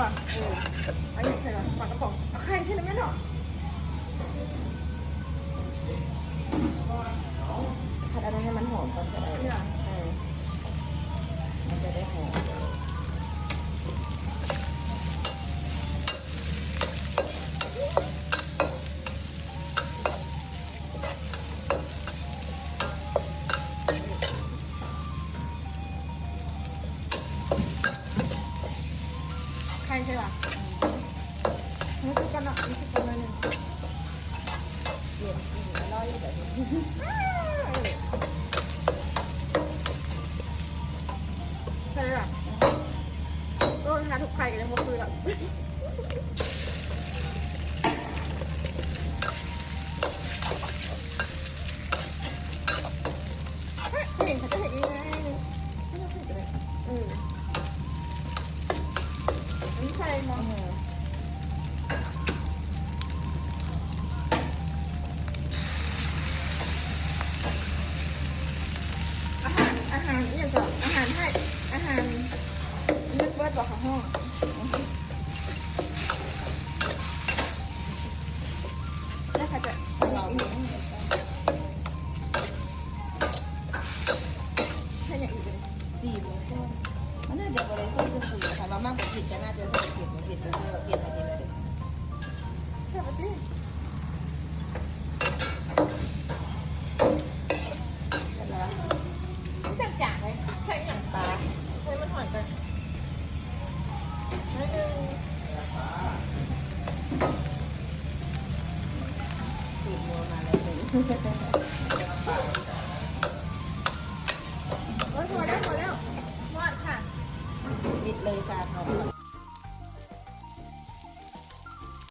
ป่ะอันนี้ใช่ป่ะปลากระป๋องเอาไข่ใช่ไหมแม่เนาะผัดอะไรให้มันหอมก่อนก็ได้มันจะได้หอมไข่ใช่ป่ะนี่คือกันเนาะนี่คือกันเลยหนึ่งเดี๋ยวรออยู่แบบนี้ใช่ป่ะก็ทานทุกไข่กันเลยหมดคือแบบเห็นเขาจะเห็นยังไงไม่ต้องเห็นเลยอันนี้ใช่มั้งอาหารเนี่ยจ้ะอาหารให้อาหารเลือกเบิร์ดบอกเขาห้องแล้วเขาจะทำอย่างอื่นให้อย่างอื่นเลย4 โมงต้นมันน่าจะบริสุทธิ์จะคุยค่ะมามากกว่าผิดจะน่าจะใส่เก็บมาเก็บไปเรื่อยเก็บอะไรเลยใช่ปะพี่จัดจ่ายเลยใช่อย่างปลาใช้มันหอยไปนิดนึงสูตรมัวมาแล้วเลย